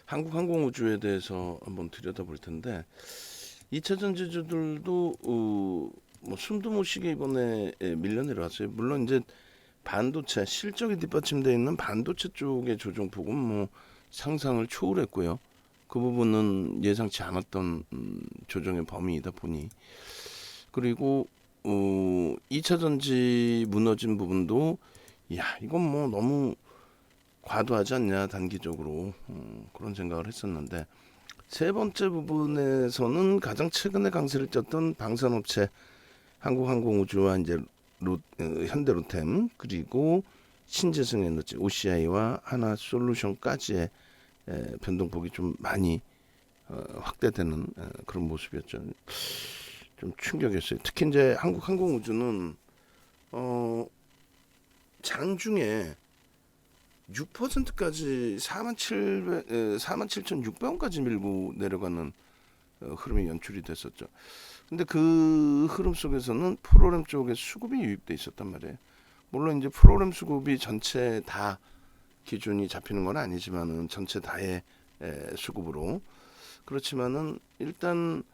한국항공우주에 대해서 한번 들여다볼 텐데 2차 전지주들도 뭐 숨도 못 쉬게 이번에 밀려 내려왔어요. 물론 이제 반도체 실적이 뒷받침되어 있는 반도체 쪽의 조정폭은 뭐 상상을 초월했고요. 그 부분은 예상치 않았던 조정의 범위이다 보니 그리고 2차 전지 무너진 부분도 야 이건 뭐 너무 과도하지 않냐 단기적으로 그런 생각을 했었는데 세 번째 부분에서는 가장 최근에 강세를 쪘던 방산업체 한국항공우주와 이제 현대로템 그리고 신재생에너지 OCI와 하나솔루션까지의 변동폭이 좀 많이 확대되는 그런 모습이었죠. 좀 충격이었어요. 특히 이제 한국항공우주는 장중에 6%까지 47,600원까지 밀고 내려가는 흐름이 연출이 됐었죠. 근데 그 흐름 속에서는 프로그램 쪽에 수급이 유입돼 있었단 말이에요. 물론 이제 프로그램 수급이 전체 다 기준이 잡히는 건 아니지만은 전체 다의 수급으로 그렇지만은 일단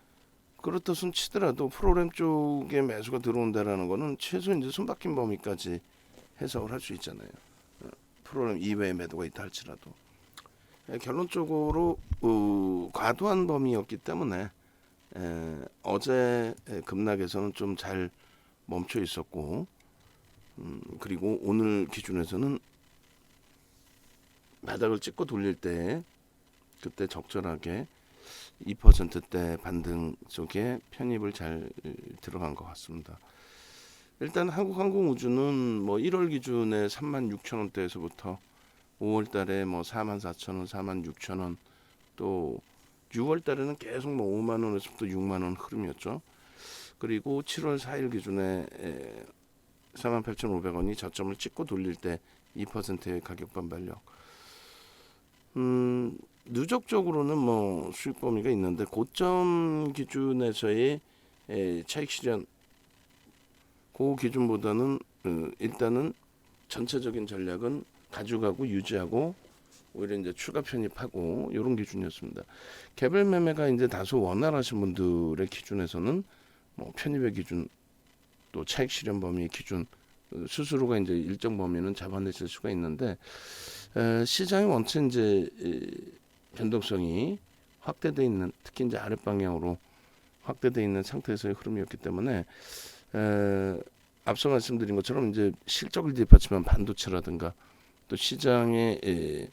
그렇다 손 치더라도 프로그램 쪽에 매수가 들어온다라는 거는 최소 이제 손바뀐 범위까지 해석을 할 수 있잖아요. 프로그램 이외의 매도가 있다 할지라도 결론적으로 과도한 범위였기 때문에 어제 급락에서는 좀 잘 멈춰 있었고 그리고 오늘 기준에서는 바닥을 찍고 돌릴 때 그때 적절하게 2%대 반등 쪽에 편입을 잘 들어간 것 같습니다. 일단 한국항공우주는 뭐 1월 기준에 36,000원대에서부터 5월 달에 뭐 44,000원, 46,000원 또 6월 달에는 계속 뭐 5만 원에서부터 6만 원 흐름이었죠. 그리고 7월 4일 기준에 48,500원이 저점을 찍고 돌릴 때 2%의 가격 반발력. 누적적으로는 뭐 수익 범위가 있는데 고점 기준에서의 차익 실현 그 기준보다는 일단은 전체적인 전략은 가져가고 유지하고 오히려 이제 추가 편입하고 이런 기준이었습니다. 개별 매매가 이제 다소 원활하신 분들의 기준에서는 뭐 편입의 기준 또 차익 실현 범위 기준 스스로가 이제 일정 범위는 잡아내실 수가 있는데 시장이 원체 이제 변동성이 확대돼 있는 특히 이제 아랫 방향으로 확대돼 있는 상태에서의 흐름이었기 때문에 앞서 말씀드린 것처럼 이제 실적을 뒷받침한 반도체라든가 또 시장의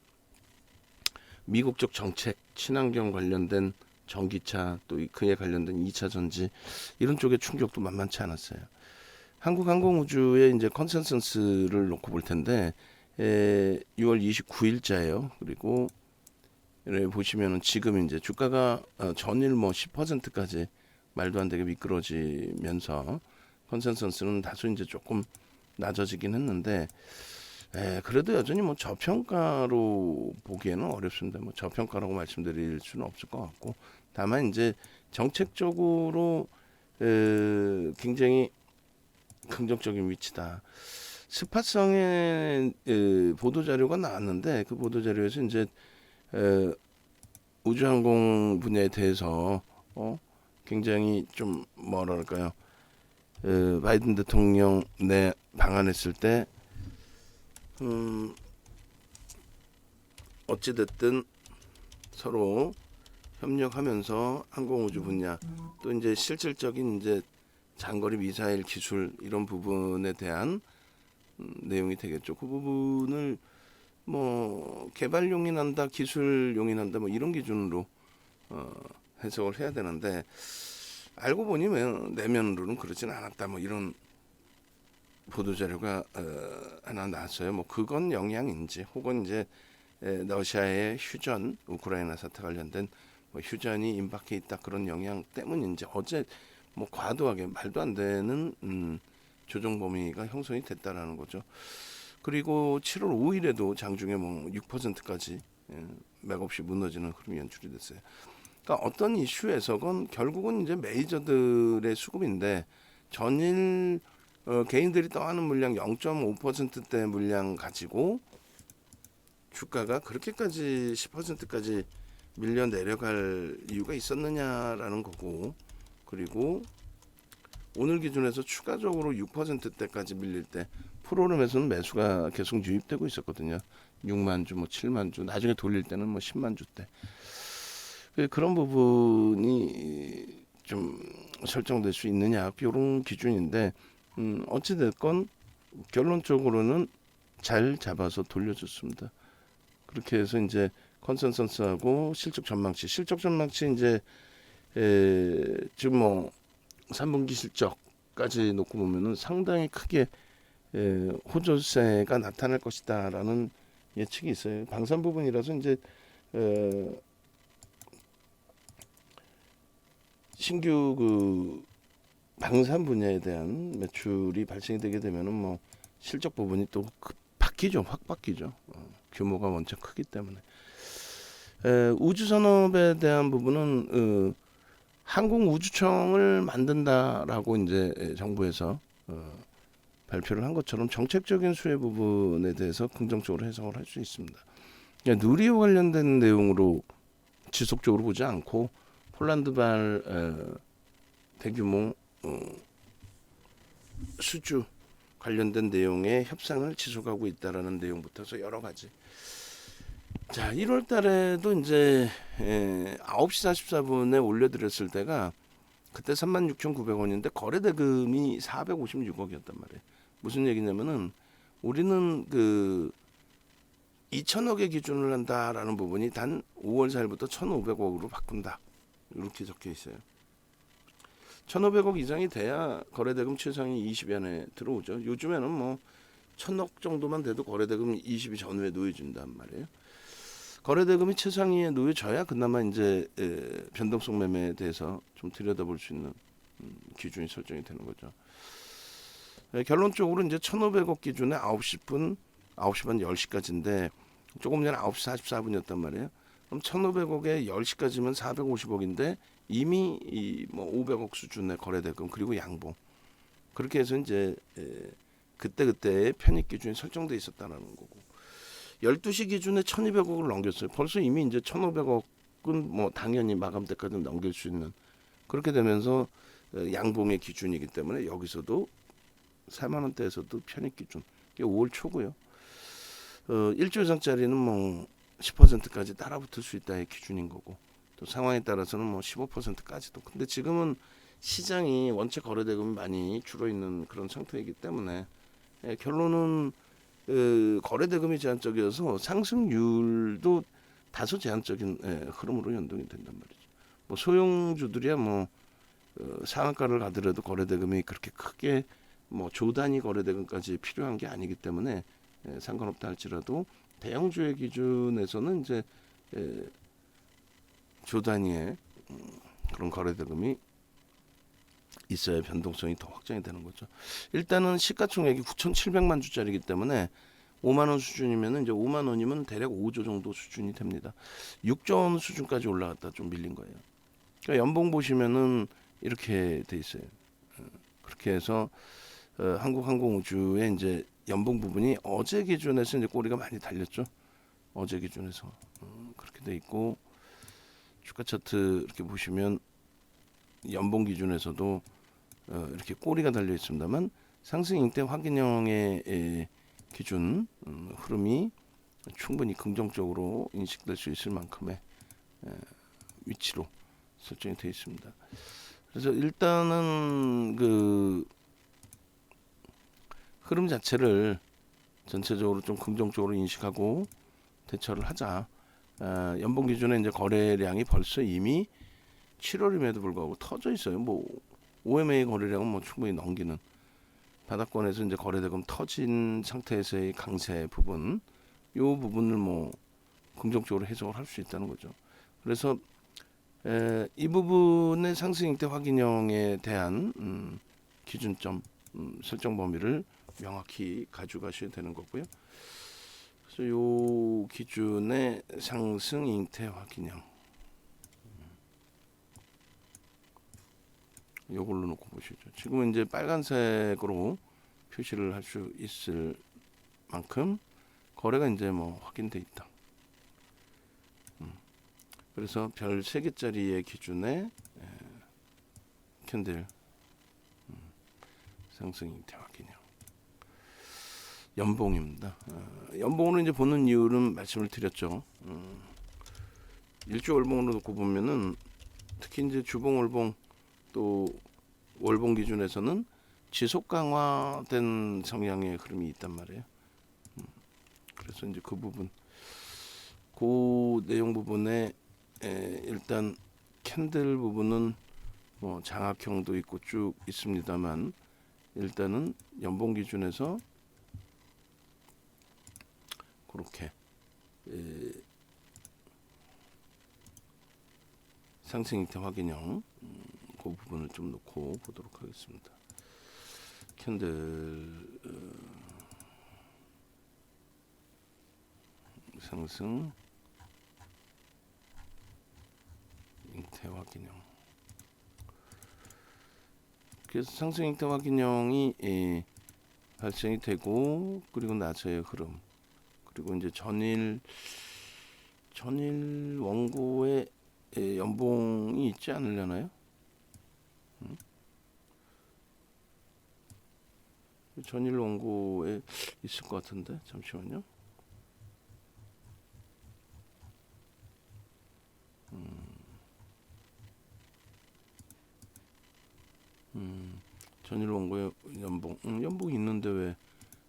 미국적 정책, 친환경 관련된 전기차 또 그에 관련된 2차 전지 이런 쪽의 충격도 만만치 않았어요. 한국항공우주의 이제 컨센서스를 놓고 볼 텐데 6월 29일자예요. 그리고 보시면은 지금 이제 주가가 전일 뭐 10%까지 말도 안 되게 미끄러지면서 컨센서스는 다소 이제 조금 낮아지긴 했는데 그래도 여전히 뭐 저평가로 보기에는 어렵습니다. 뭐 저평가라고 말씀드릴 수는 없을 것 같고 다만 이제 정책적으로 굉장히 긍정적인 위치다. 스팟성의 보도 자료가 나왔는데 그 보도 자료에서 이제 우주항공 분야에 대해서 굉장히 좀 뭐랄까요? 바이든 대통령 내 방한했을 때 어찌됐든 서로 협력하면서 항공우주 분야 또 이제 실질적인 이제 장거리 미사일 기술 이런 부분에 대한 내용이 되겠죠. 그 부분을 뭐 개발 용인한다, 기술 용인한다 뭐 이런 기준으로 해석을 해야 되는데 알고 보니 내면으로는 그러진 않았다 뭐 이런 보도 자료가 하나 나왔어요. 뭐 그건 영향인지 혹은 이제 러시아의 휴전 우크라이나 사태 관련된 뭐 휴전이 임박해 있다 그런 영향 때문인지 어제 뭐 과도하게 말도 안 되는 조정 범위가 형성이 됐다라는 거죠. 그리고 7월 5일에도 장중에 뭐 6%까지 맥없이 무너지는 흐름이 연출이 됐어요. 그러니까 어떤 이슈에서건 결국은 이제 메이저들의 수급인데 전일 개인들이 떠하는 물량 0.5%대 물량 가지고 주가가 그렇게까지 10%까지 밀려 내려갈 이유가 있었느냐라는 거고, 그리고 오늘 기준에서 추가적으로 6%대까지 밀릴 때 프로그램에서는 매수가 계속 유입되고 있었거든요. 6만 주, 뭐 7만 주, 나중에 돌릴 때는 뭐 10만 주대. 그런 부분이 좀 설정될 수 있느냐, 이런 기준인데, 어찌 됐건 결론적으로는 잘 잡아서 돌려줬습니다. 그렇게 해서 이제 컨센서스하고 실적 전망치 이제 지금 뭐 3분기 실적까지 놓고 보면은 상당히 크게 호조세가 나타날 것이다라는 예측이 있어요. 방산 부분이라서 이제 신규 그 방산 분야에 대한 매출이 발생이 되게 되면은 뭐 실적 부분이 또 바뀌죠, 확 바뀌죠. 규모가 원체 크기 때문에. 우주 산업에 대한 부분은 항공우주청을 만든다라고 이제 정부에서 발표를 한 것처럼 정책적인 수혜 부분에 대해서 긍정적으로 해석을 할 수 있습니다. 그러니까 누리호 관련된 내용으로 지속적으로 보지 않고 폴란드발 대규모 수주 관련된 내용의 협상을 지속하고 있다라는 내용부터서 여러 가지. 자, 1월 달에도 이제 9시 44분에 올려드렸을 때가 그때 36,900원인데 거래 대금이 456억이었단 말이에요. 무슨 얘기냐면은 우리는 그 2천억의 기준을 한다라는 부분이 단 5월 4일부터 1,500억으로 바꾼다. 이렇게 적혀 있어요. 1,500억 이상이 돼야 거래대금 최상위 20위 안에 들어오죠. 요즘에는 뭐 1,000억 정도만 돼도 거래대금 20위 전후에 놓여준단 말이에요. 거래대금이 최상위에 놓여져야 그나마 이제 변동성 매매에 대해서 좀 들여다볼 수 있는 기준이 설정이 되는 거죠. 결론적으로 이제 1,500억 기준에 9시 반 10시까지인데 조금 전에 9시 44분이었단 말이에요. 그럼 1,500억에 10시까지면 450억인데 이미 뭐 500억 수준의 거래대금 그리고 양봉 그렇게 해서 이제 그때의 편입 기준이 설정돼 있었다는 거고 12시 기준에 1,200억을 넘겼어요. 벌써 이미 이제 1,500억은 뭐 당연히 마감 때까지 넘길 수 있는 그렇게 되면서 양봉의 기준이기 때문에 여기서도 4만 원대에서도 편입 기준. 이게 5월 초고요. 1조 이상짜리는 뭐 10%까지 따라붙을 수 있다의 기준인 거고 또 상황에 따라서는 뭐 15%까지도. 근데 지금은 시장이 원체 거래대금이 많이 줄어 있는 그런 상태이기 때문에 결론은 거래대금이 제한적이어서 상승률도 다소 제한적인 흐름으로 연동이 된단 말이죠. 뭐 소형주들이야 뭐 상한가를 가더라도 거래대금이 그렇게 크게 뭐 조단위 거래대금까지 필요한 게 아니기 때문에 상관없다 할지라도 대형주의 기준에서는 이제 조단위의 그런 거래대금이 있어야 변동성이 더 확장이 되는 거죠. 일단은 시가총액이 9,700만 주짜리이기 때문에 5만 원 수준이면 이제 5만 원이면 대략 5조 정도 수준이 됩니다. 6조 원 수준까지 올라갔다 좀 밀린 거예요. 그러니까 연봉 보시면은 이렇게 돼 있어요. 그렇게 해서 한국항공우주의 이제 연봉 부분이 어제 기준에서 이제 꼬리가 많이 달렸죠. 어제 기준에서 그렇게 돼 있고 주가 차트 이렇게 보시면 연봉 기준에서도 이렇게 꼬리가 달려 있습니다만 상승 잉태 확인형의 기준 흐름이 충분히 긍정적으로 인식될 수 있을 만큼의 위치로 설정이 되어 있습니다. 그래서 일단은 그 흐름 자체를 전체적으로 좀 긍정적으로 인식하고 대처를 하자. 연봉 기준에 이제 거래량이 벌써 이미 7월임에도 불구하고 터져 있어요. 뭐 OMA 거래량은 뭐 충분히 넘기는 바닥권에서 이제 거래대금 터진 상태에서의 강세 부분, 이 부분을 뭐 긍정적으로 해석을 할 수 있다는 거죠. 그래서 이 부분의 상승 잉태 확인형에 대한 기준점 설정 범위를 명확히 가져가셔야 되는 거고요. 그래서 이 기준의 상승 잉태 확인형 이걸로 놓고 보시죠. 지금은 이제 빨간색으로 표시를 할 수 있을 만큼 거래가 이제 뭐 확인돼 있다. 그래서 별 3개짜리의 기준에 캔들 상승 형태 확인형. 연봉입니다. 연봉으로 이제 보는 이유는 말씀을 드렸죠. 일주 월봉으로 놓고 보면은 특히 이제 주봉 월봉 또 월봉 기준에서는 지속 강화된 성향의 흐름이 있단 말이에요. 그래서 이제 그 부분, 그 내용 부분에 일단 캔들 부분은 뭐 장악형도 있고 쭉 있습니다만, 일단은 연봉 기준에서 그렇게 상승 형태 확인형, 그 부분을 좀 놓고 보도록 하겠습니다. 캔들 상승 형태 확인형. 그래서 상승 형태 확인형이 발생이 되고, 그리고 나서의 흐름, 그리고 이제 전일 원고에 연봉이 있지 않으려나요? 전일 원고에 있을 것 같은데, 잠시만요. 전일 원고에 연봉이 있는데 왜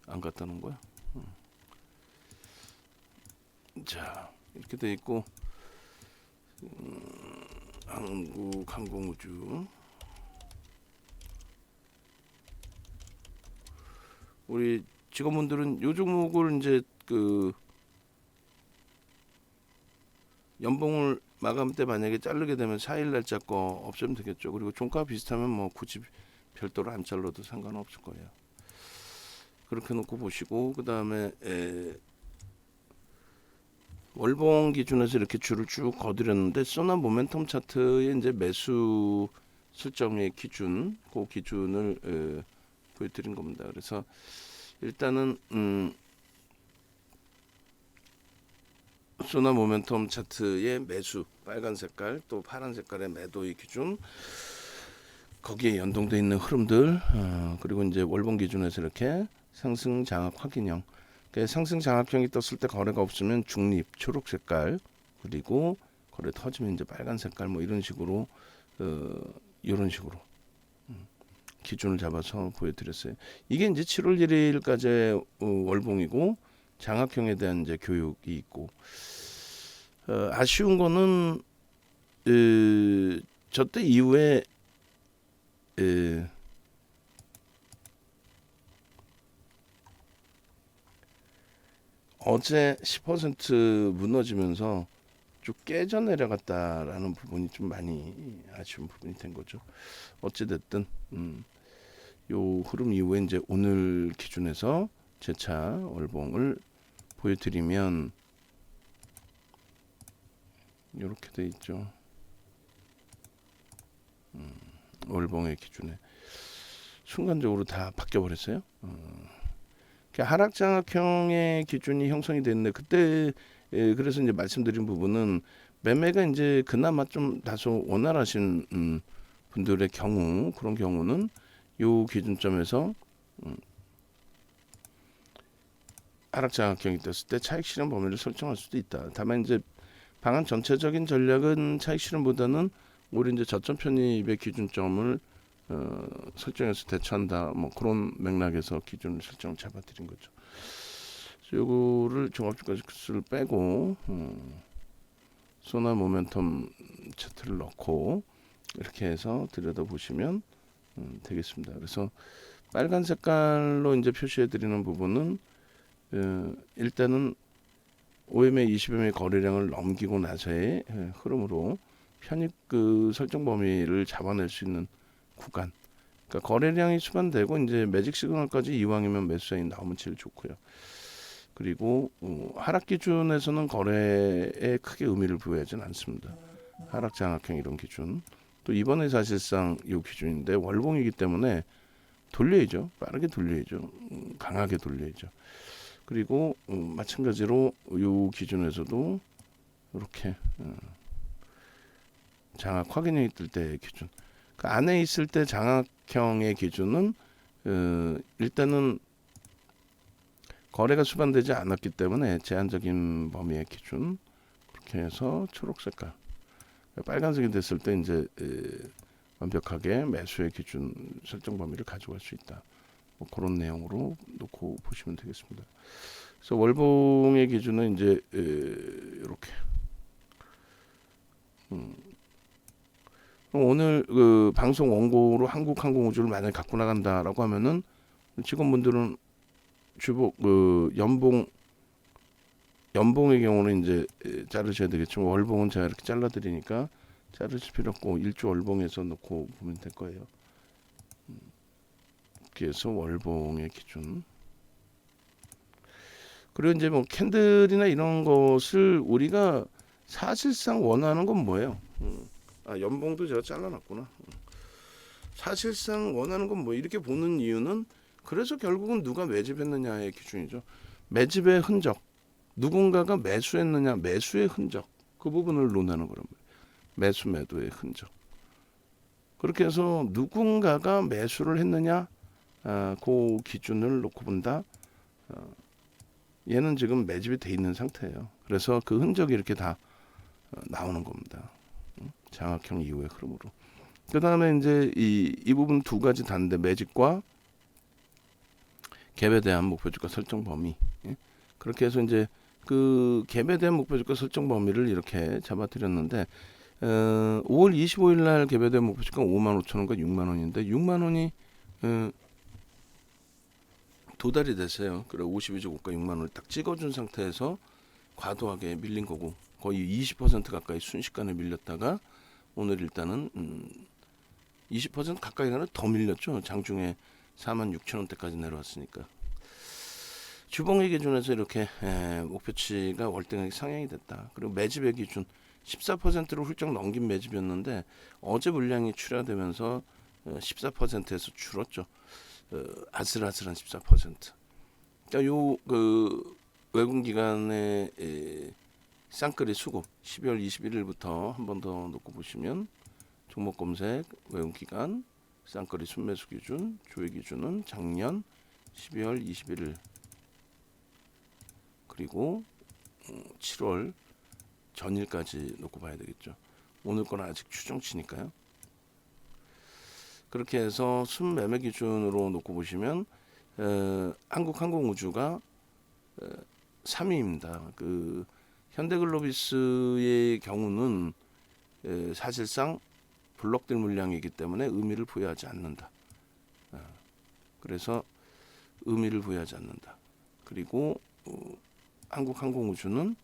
안 갔다는 거야? 자, 이렇게 돼 있고, 항공우주, 우리 직원분들은 요 종목을 이제 그 연봉을 마감 때 만약에 자르게 되면 4일 날짜 거 없애면 되겠죠. 그리고 종가 비슷하면 뭐 굳이 별도로 안 잘라도 상관없을 거예요. 그렇게 놓고 보시고, 그 다음에 월봉 기준에서 이렇게 줄을 쭉 거드렸는데, 소나 모멘텀 차트의 이제 매수 설정의 기준, 그 기준을 보여드린 겁니다. 그래서 일단은 소나 모멘텀 차트의 매수, 빨간 색깔 또 파란 색깔의 매도의 기준, 거기에 연동되어 있는 흐름들, 그리고 이제 월봉 기준에서 이렇게 상승 장악 확인형, 상승 장악형이 떴을 때 거래가 없으면 중립 초록 색깔, 그리고 거래 터지면 이제 빨간 색깔, 뭐 이런 식으로 기준을 잡아서 보여드렸어요. 이게 이제 7월 1일까지 월봉이고, 장악형에 대한 이제 교육이 있고, 아쉬운 거는 저때 이후에 어제 10% 무너지면서 쭉 깨져 내려갔다라는 부분이 좀 많이 아쉬운 부분이 된 거죠. 어찌됐든 요 흐름 이후에 이제 오늘 기준에서 재차 월봉을 보여드리면 이렇게 돼 있죠. 월봉의 기준에 순간적으로 다 바뀌어 버렸어요. 하락장악형의 기준이 형성이 됐는데, 그때 그래서 이제 말씀드린 부분은 매매가 이제 그나마 좀 다소 원활하신 분들의 경우, 그런 경우는 요 기준점에서 하락장악형이 떴을 때 차익 실현 범위를 설정할 수도 있다. 다만 이제 방안 전체적인 전략은 차익 실현보다는 오히려 이제 저점 편입의 기준점을 설정해서 대처한다, 뭐 그런 맥락에서 기준을 설정을 잡아드린 거죠. 그래서 요거를 종합주가지수를 빼고 소나 모멘텀 차트를 넣고 이렇게 해서 들여다보시면 되겠습니다. 그래서 빨간 색깔로 이제 표시해드리는 부분은 일단은 OMA 20MA 거래량을 넘기고 나서의 흐름으로 편입 그 설정 범위를 잡아낼 수 있는 구간, 그러니까 거래량이 수반되고 이제 매직 시그널까지 이왕이면 매수 사인 나오면 제일 좋고요. 그리고 하락 기준에서는 거래에 크게 의미를 부여하지는 않습니다. 하락 장악형 이런 기준, 또 이번에 사실상 이 기준인데 월봉이기 때문에 돌려야죠. 빠르게 돌려야죠. 강하게 돌려야죠. 그리고 마찬가지로 요 기준에서도 이렇게 장악 확인이 있을 때 기준. 그 안에 있을 때 장악형의 기준은 일단은 거래가 수반되지 않았기 때문에 제한적인 범위의 기준. 그렇게 해서 초록 색깔. 빨간색이 됐을 때 이제 완벽하게 매수의 기준 설정 범위를 가져갈 수 있다. 뭐 그런 내용으로 놓고 보시면 되겠습니다. 그래서 월봉의 기준은 이제 이렇게. 오늘 그 방송 원고로 한국항공우주를 만약에 갖고 나간다라고 하면은 직원분들은 주복 그 연봉의 경우는 이제 자르셔야 되겠지만 월봉은 제가 이렇게 잘라드리니까 자르실 필요 없고 일주 월봉에서 놓고 보면 될 거예요. 그래서 월봉의 기준. 그리고 이제 뭐 캔들이나 이런 것을 우리가 사실상 원하는 건 뭐예요? 연봉도 제가 잘라놨구나. 사실상 원하는 건 뭐 이렇게 보는 이유는 그래서 결국은 누가 매집했느냐의 기준이죠. 매집의 흔적. 누군가가 매수했느냐, 매수의 흔적. 그 부분을 논하는 거란 말이에요. 매수 매도의 흔적. 그렇게 해서 누군가가 매수를 했느냐, 그 기준을 놓고 본다. 얘는 지금 매집이 돼 있는 상태예요. 그래서 그 흔적이 이렇게 다 나오는 겁니다. 장악형 이후의 흐름으로. 그 다음에 이제 이 부분 두 가지 다른데 매집과 갭에 대한 목표주가 설정 범위. 그렇게 해서 이제 그 갭에 대한 목표주가 설정 범위를 이렇게 잡아드렸는데 5월 25일 날 갭에 대한 목표주가 55,000원과 6만원인데 6만원이 도달이 됐어요. 그래 52주 고가 6만원을 딱 찍어준 상태에서 과도하게 밀린 거고 거의 20% 가까이 순식간에 밀렸다가 오늘 일단은 20% 가까이가는 더 밀렸죠. 장중에 46,000원대까지 내려왔으니까. 주봉의 기준에서 이렇게 목표치가 월등하게 상향이 됐다. 그리고 매집의 기준 14%로 훌쩍 넘긴 매집이었는데 어제 물량이 출하되면서 14%에서 줄었죠. 아슬아슬한 14%. 그러니까 요그 외국 기관의 쌍끌이 수급 12월 21일부터 한 번 더 놓고 보시면 종목 검색 외국 기관 쌍끌이 순매수 기준 조회 기준은 작년 12월 21일 그리고 7월 전일까지 놓고 봐야 되겠죠. 오늘 건 아직 추정치니까요. 그렇게 해서 순매매 기준으로 놓고 보시면 한국항공우주가 3위입니다. 그 현대글로비스의 경우는 사실상 블록될 물량이기 때문에 의미를 부여하지 않는다. 그래서 의미를 부여하지 않는다. 그리고 한국항공우주는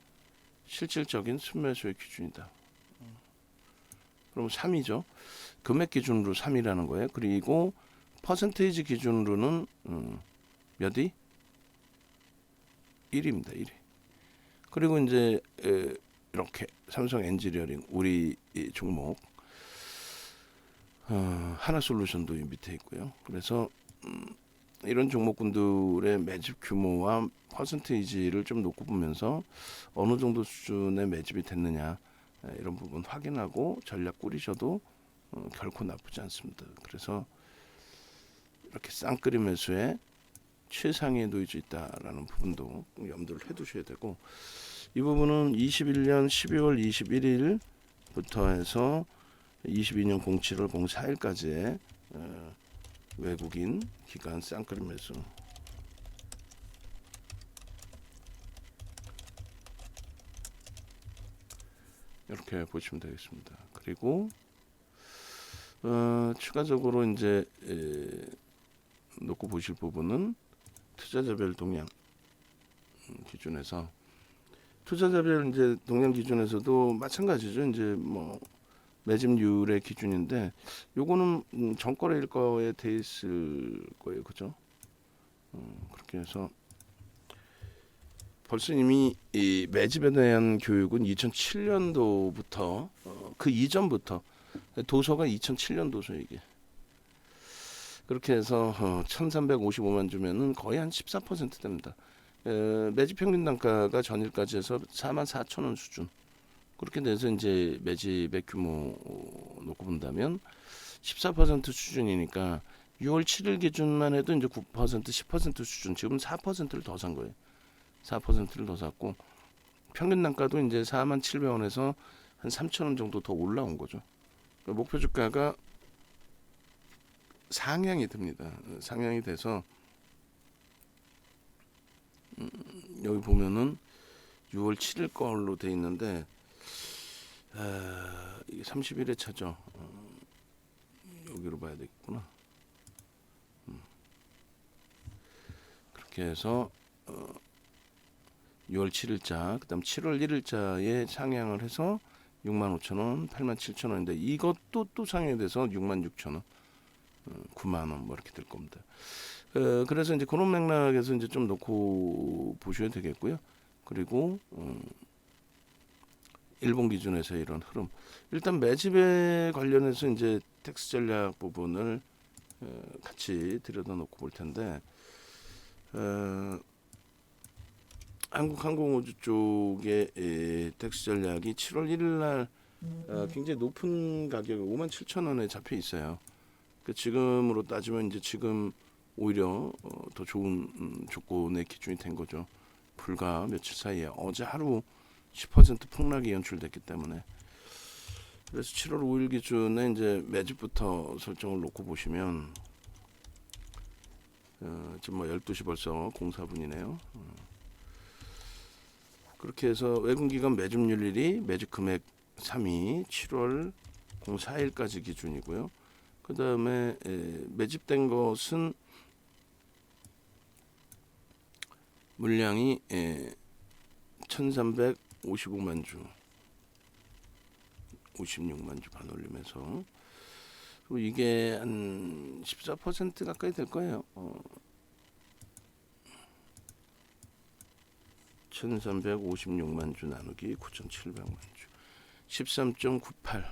실질적인 순매수의 기준이다. 그럼 3위죠. 금액 기준으로 3위라는 거예요. 그리고 퍼센테이지 기준으로는 몇위? 1위입니다. 1위. 그리고 이제 이렇게 삼성 엔지니어링 우리 종목 하나솔루션도 밑에 있고요. 그래서 이런 종목군들의 매집 규모와 퍼센테이지를 좀 놓고 보면서 어느 정도 수준의 매집이 됐느냐 이런 부분 확인하고 전략 꾸리셔도 결코 나쁘지 않습니다. 그래서 이렇게 쌍끌이 매수에 최상위에 놓여져 있다라는 부분도 염두를 해두셔야 되고 이 부분은 21년 12월 21일부터 해서 22년 07월 04일까지의 외국인 기관 쌍끌이 매수 이렇게 보시면 되겠습니다. 그리고 추가적으로 이제 놓고 보실 부분은 투자자별 동향 기준에서 투자자별 이제 동향 기준에서도 마찬가지죠. 이제 뭐 매집률의 기준인데 요거는 전거래일 거에 돼 있을 거예요. 그죠? 그렇게 해서 벌써 이미 이 매집에 대한 교육은 2007년도부터 그 이전부터 도서가 2007년 도서 이게 그렇게 해서 1355만 주면은 거의 한 14% 됩니다. 매집 평균 단가가 전일까지 해서 44,000원 수준. 그렇게 돼서 이제 매집의 규모 놓고 본다면 14% 수준이니까 6월 7일 기준만 해도 이제 9%, 10% 수준. 지금 4%를 더 산 거예요. 4%를 더 샀고 평균 단가도 이제 47,000원에서 한 3,000원 정도 더 올라온 거죠. 목표 주가가 상향이 됩니다. 상향이 돼서 여기 보면은 6월 7일 걸로 돼 있는데 이게 31회 차죠. 여기로 봐야 되겠구나. 그렇게 해서 6월 7일자, 그다음 7월 1일자에 상향을 해서 65,000원, 87,000원인데 이것도 또 상향이 돼서 66,000원, 9만원 뭐 이렇게 될 겁니다. 그래서 이제 그런 맥락에서 이제 좀 놓고 보셔야 되겠고요. 그리고 일본 기준에서 이런 흐름. 일단 매집에 관련해서 이제 텍스 전략 부분을 같이 들여다놓고 볼 텐데 한국항공우주 쪽의 텍스 전략이 7월 1일 날 굉장히 높은 가격에 57,000원에 잡혀 있어요. 지금으로 따지면 이제 지금 오히려 더 좋은 조건의 기준이 된 거죠. 불과 며칠 사이에 어제 하루 10% 폭락이 연출됐기 때문에. 그래서 7월 5일 기준에 이제 매집부터 설정을 놓고 보시면 지금 뭐 12시 벌써 04분이네요. 그렇게 해서 외국기관 매집률일이 매집 금액 3위 7월 04일까지 기준이고요. 그 다음에 매집된 것은 물량이 1355만 주 56만 주 반올림해서 그리고 이게 한 14% 가까이 될 거예요. 1356만 주 나누기 9700만 주 13.98.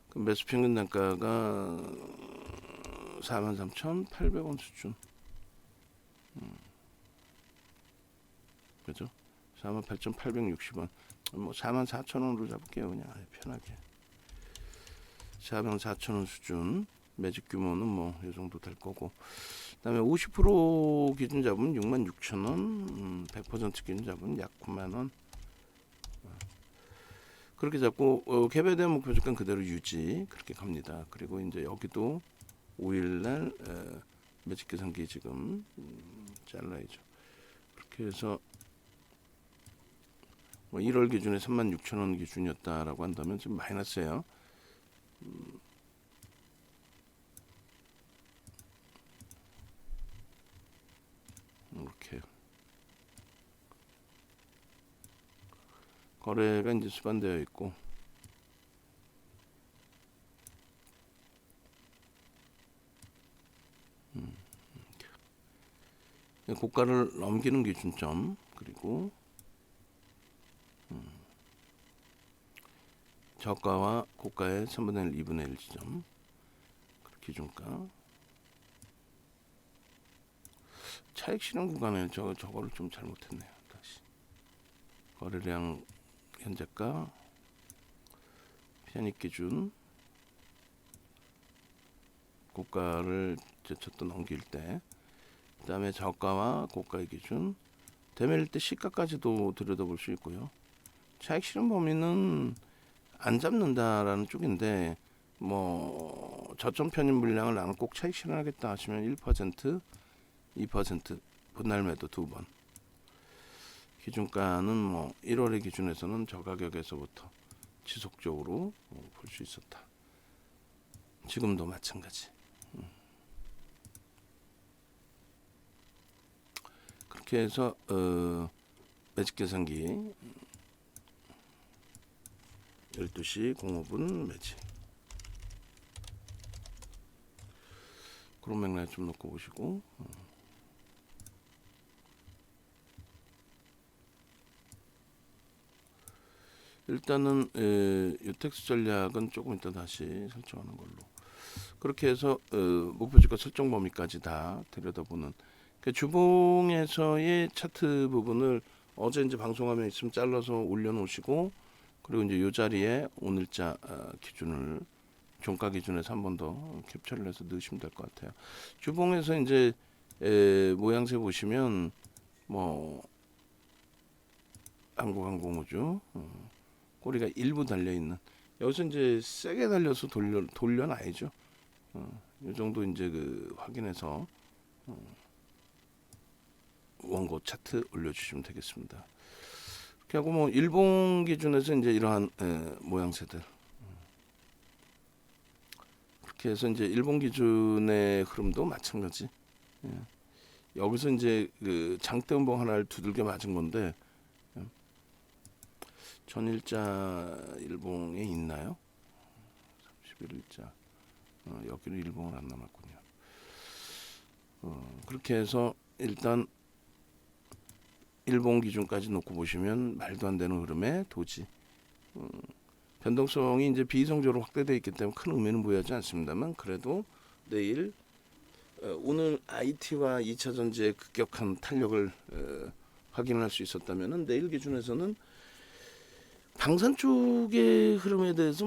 그 매수 평균 단가가 43,800원 수준. 그죠? 48,860원. 뭐 44,000원으로 잡을게요. 그냥 편하게. 44,000원 수준. 매직 규모는 뭐 이 정도 될 거고. 그다음에 50% 기준 잡으면 66,000원, 100% 기준 잡으면 약 9만 원. 그렇게 잡고 개별된 목표 주가는 그대로 유지 그렇게 갑니다. 그리고 이제 여기도 5일날 매직 계산기 지금 잘라야죠. 그렇게 해서 뭐 1월 기준에 36,000원 기준이었다라고 한다면 지금 마이너스예요. 이렇게 거래가 이제 수반되어 있고 고가를 넘기는 기준점 그리고 저가와 고가의 3분의 1, 2분의 1 지점 기준가 차익 실현 구간에 저거를 좀 잘못했네요. 다시 거래량 현재가 편입 기준 고가를 제쳤던 넘길 때 그 다음에 저가와 고가의 기준 대매일 때 시가까지도 들여다볼 수 있고요. 차익 실현 범위는 안 잡는다라는 쪽인데 뭐 저점 편입 물량을 나는 꼭 차익 실현하겠다 하시면 1%, 2% 분할 매도 2번 기준가는 뭐 1월의 기준에서는 저 가격에서부터 지속적으로 볼 수 있었다. 지금도 마찬가지. 그렇게 해서 매직 계산기 12시 05분 매직 그런 맥락 좀 놓고 보시고 일단은 유텍스 전략은 조금 이따 다시 설정하는 걸로. 그렇게 해서 목표주가 설정 범위까지 다 들여다보는 그 주봉에서의 차트 부분을 어제 이제 방송화면 있으면 잘라서 올려놓으시고, 그리고 이제 이 자리에 오늘자 기준을 종가 기준에서 한 번 더 캡처를 해서 넣으시면 될 것 같아요. 주봉에서 이제 모양새 보시면 뭐 한국항공우주 꼬리가 일부 달려 있는, 여기서 이제 세게 달려서 돌려놔야죠. 이 정도 이제 그 확인해서 원고 차트 올려주시면 되겠습니다. 그렇게 하고 뭐 일봉 기준에서 이제 이러한 모양새들, 그렇게 해서 이제 일봉 기준의 흐름도 마찬가지. 여기서 이제 그 장대 음봉 하나를 두들겨 맞은 건데, 전일자 일봉에 있나요? 31일자 여기는 일봉을 안 남았군요. 그렇게 해서 일단 일봉 기준까지 놓고 보시면 말도 안 되는 흐름의 도지. 변동성이 이제 비이성적으로 확대되어 있기 때문에 큰 의미는 부여하지 않습니다만, 그래도 내일 오늘 IT와 2차 전지의 급격한 탄력을 확인할 수 있었다면은, 내일 기준에서는 방산 쪽의 흐름에 대해서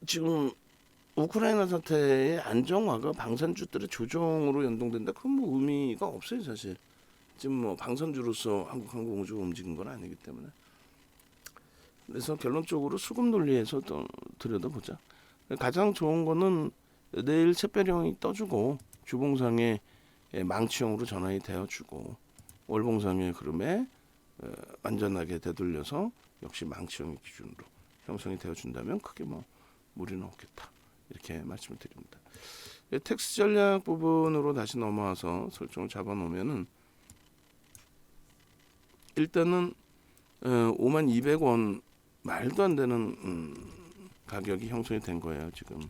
지금 우크라이나 사태의 안정화가 방산주들의 조정으로 연동된다, 그건 뭐 의미가 없어요 사실. 지금 뭐 방산주로서 한국항공우주가 움직인 건 아니기 때문에. 그래서 결론적으로 수급 논리에서 또 들여다보자. 가장 좋은 거는 내일 샛별형이 떠주고 주봉상의 망치형으로 전환이 되어주고, 월봉상의 흐름에 완전하게 되돌려서 역시 망치형의 기준으로 형성이 되어준다면 크게 뭐 무리는 없겠다, 이렇게 말씀을 드립니다. 텍스 전략 부분으로 다시 넘어와서 설정을 잡아놓으면은, 일단은 52,000원 말도 안 되는 가격이 형성이 된 거예요 지금.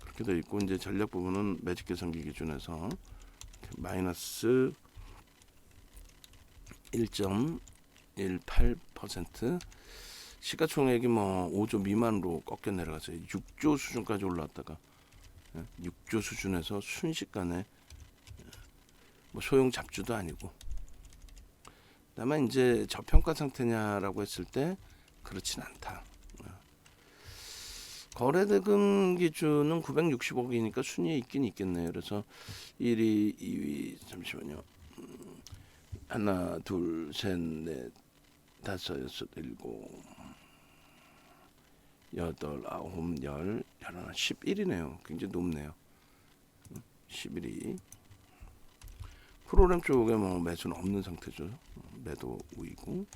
그렇게 돼 있고, 이제 전략 부분은 매직 계산기 기준에서 마이너스 1.18%, 시가총액이 뭐 5조 미만으로 꺾여 내려가서 6조 수준까지 올라왔다가 6조 수준에서 순식간에 뭐 소형 잡주도 아니고, 다만 이제 저평가 상태냐라고 했을 때 그렇진 않다. 거래대금 기준은 960억이니까 순위에 있긴 있겠네요. 그래서 1위, 2위, 잠시만요. 하나, 둘, 셋, 넷, 다섯, 여섯, 일곱, 여덟, 아홉, 열, 열하나, 11이네요. 굉장히 높네요. 11위. 프로그램 쪽에 뭐 매수는 없는 상태죠. 매도 우이고,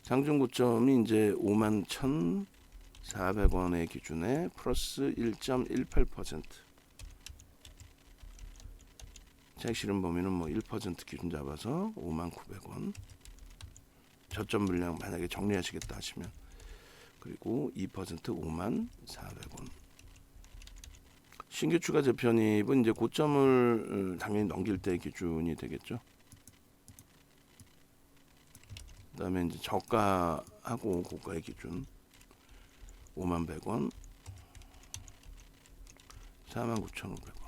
장중 고점이 이제 51,400원의 기준에 플러스 1.18%. 차익 실현 범위는 뭐 1% 기준 잡아서 59,000원. 저점 물량 만약에 정리하시겠다 하시면, 그리고 2% 54,000원. 신규 추가 재편입은 이제 고점을 당연히 넘길 때 기준이 되겠죠. 그다음에 이제 저가하고 고가의 기준 51,100원, 49,500원.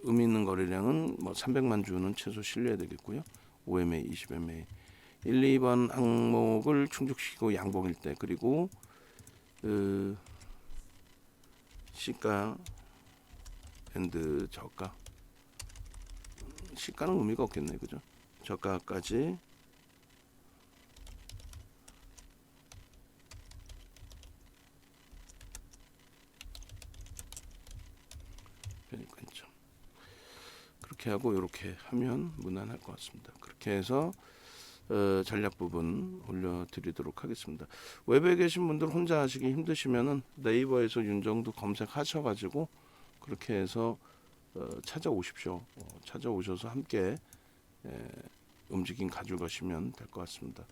의미 있는 거래량은 뭐 300만 주는 최소 실려야 되겠고요. 5MA, 20MA. 1, 2번 항목을 충족시키고 양봉일 때, 그리고 시가 앤드 저가. 시가는 의미가 없겠네, 그죠? 저가까지 편입관점. 그렇게 하고 이렇게 하면 무난할 것 같습니다. 그렇게 해서 전략 부분 올려드리도록 하겠습니다. 웹에 계신 분들 혼자 하시기 힘드시면은 네이버에서 윤정두 검색하셔가지고 그렇게 해서 찾아오십시오. 찾아오셔서 함께 움직임 가져가시면 될 것 같습니다.